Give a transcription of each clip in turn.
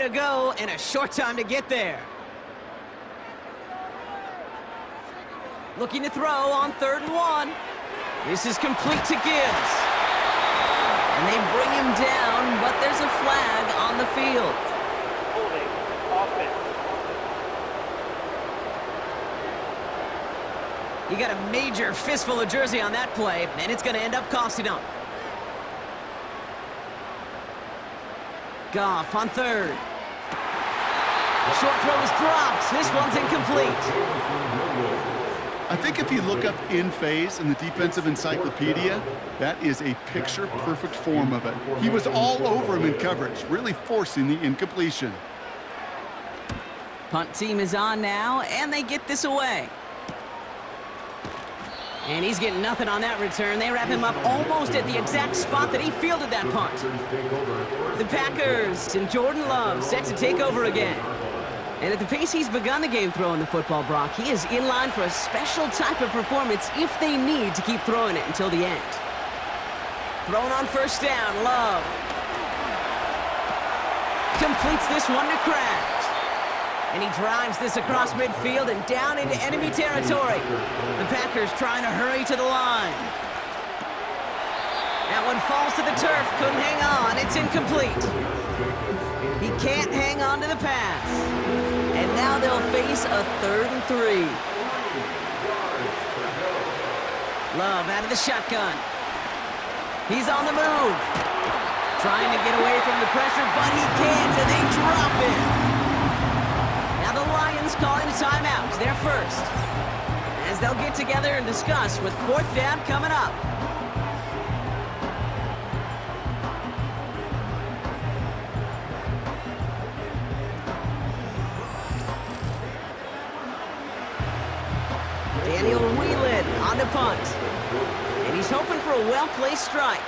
to go and a short time to get there. Looking to throw on 3rd and 1. This is complete to Gibbs. And they bring him down, but there's a flag on the field. Holding offense. You got a major fistful of jersey on that play, and it's going to end up costing him. Goff on 3rd. Short throw is dropped. This one's incomplete. I think if you look up in phase in the defensive encyclopedia, that is a picture-perfect form of it. He was all over him in coverage, really forcing the incompletion. Punt team is on now, and they get this away. And he's getting nothing on that return. They wrap him up almost at the exact spot that he fielded that punt. The Packers and Jordan Love set to take over again. And at the pace he's begun the game throwing the football, Brock, he is in line for a special type of performance if they need to keep throwing it until the end. Thrown on 1st down, Love. Completes this one to Kraft. And he drives this across midfield and down into enemy territory. The Packers trying to hurry to the line. That one falls to the turf. Couldn't hang on. It's incomplete. He can't hang on to the pass. And now they'll face a 3rd and 3. Love out of the shotgun. He's on the move. Trying to get away from the pressure, but he can't, and they drop it. Now the Lions calling a timeout. They're first. As they'll get together and discuss with 4th down coming up. Daniel Whelan on the punt. And he's hoping for a well-placed strike.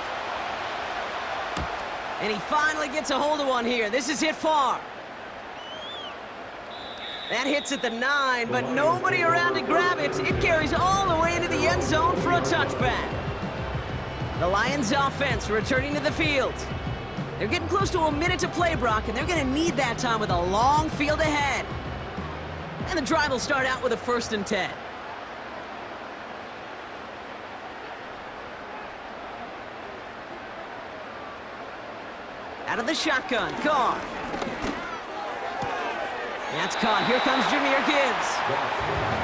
And he finally gets a hold of one here. This is hit far. That hits at the 9, but nobody around to grab it. It carries all the way into the end zone for a touchback. The Lions offense returning to the field. They're getting close to a minute to play, Brock, and they're going to need that time with a long field ahead. And the drive will start out with a 1st and 10. Out of the shotgun, Goff. That's caught. Here comes Jahmyr Gibbs.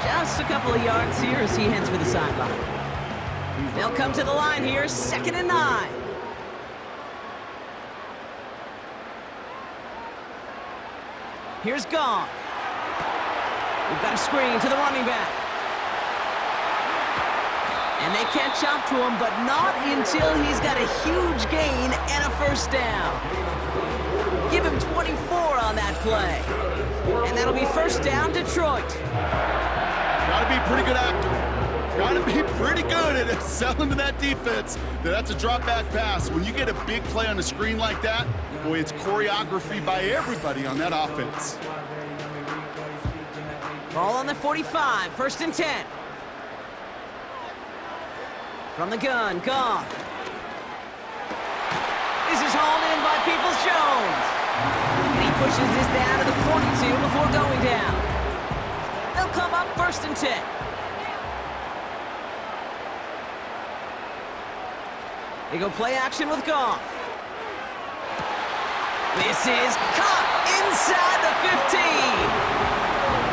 Just a couple of yards here as he heads for the sideline. They'll come to the line here, 2nd and 9. Here's Goff. We've got a screen to the running back. And they catch up to him, but not until he's got a huge gain and a 1st down. Give him 24 on that play. And that'll be 1st down, Detroit. Gotta be a pretty good actor. Gotta be pretty good at selling to that defense. That's a drop back pass. When you get a big play on a screen like that, boy, it's choreography by everybody on that offense. Ball on the 45, 1st and 10. From the gun, Goff. This is hauled in by Peoples-Jones. And he pushes this down to the 42 before going down. They'll come up 1st and 10. They go play action with Goff. This is caught inside the 15.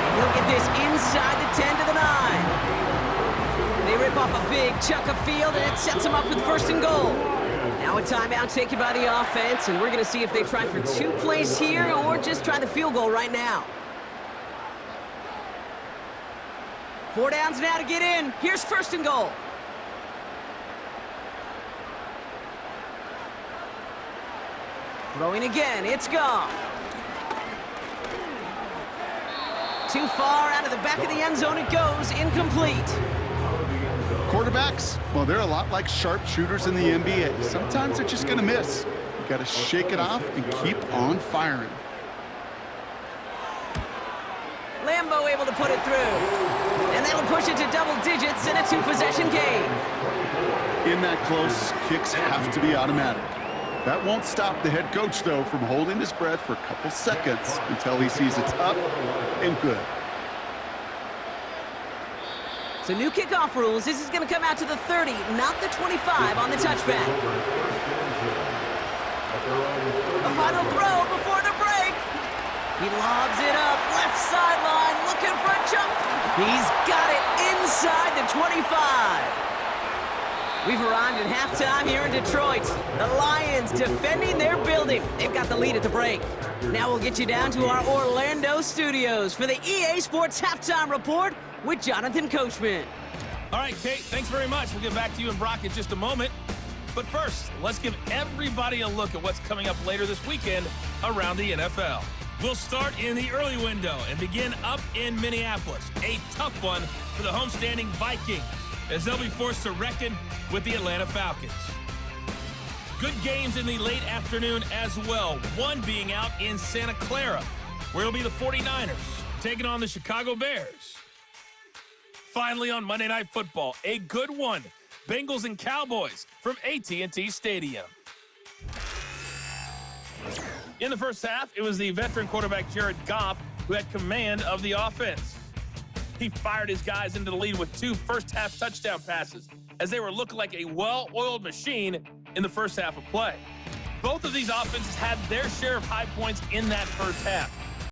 And he'll get this inside the 10 to the 9. They rip off a big chunk of field, and it sets them up with 1st and goal. Now a timeout taken by the offense, and we're going to see if they try for 2 plays here or just try the field goal right now. 4 downs now to get in. Here's 1st and goal. Throwing again, it's Goff. Too far out of the back of the end zone it goes, incomplete. Quarterbacks, well, they're a lot like sharpshooters in the NBA. Sometimes they're just gonna miss. You gotta shake it off and keep on firing. Lambeau able to put it through. And that'll push it to double digits in a 2-possession game. In that close, kicks have to be automatic. That won't stop the head coach, though, from holding his breath for a couple seconds until he sees it's up and good. So new kickoff rules. This is going to come out to the 30, not the 25 on the touchback. A final throw before the break. He lobs it up, left sideline, looking for a jump. He's got it inside the 25. We've arrived at halftime here in Detroit. The Lions defending their building. They've got the lead at the break. Now we'll get you down to our Orlando studios for the EA Sports Halftime Report with Jonathan Coachman. All right, Kate, thanks very much. We'll get back to you and Brock in just a moment. But first, let's give everybody a look at what's coming up later this weekend around the NFL. We'll start in the early window and begin up in Minneapolis. A tough one for the homestanding Vikings, as they'll be forced to reckon with the Atlanta Falcons. Good games in the late afternoon as well, one being out in Santa Clara, where it'll be the 49ers taking on the Chicago Bears. Finally, on Monday Night Football, a good one, Bengals and Cowboys from AT&T Stadium. In the first half, it was the veteran quarterback Jared Goff who had command of the offense. He fired his guys into the lead with 2 first-half touchdown passes as they were looking like a well-oiled machine in the first half of play. Both of these offenses had their share of high points in that first half.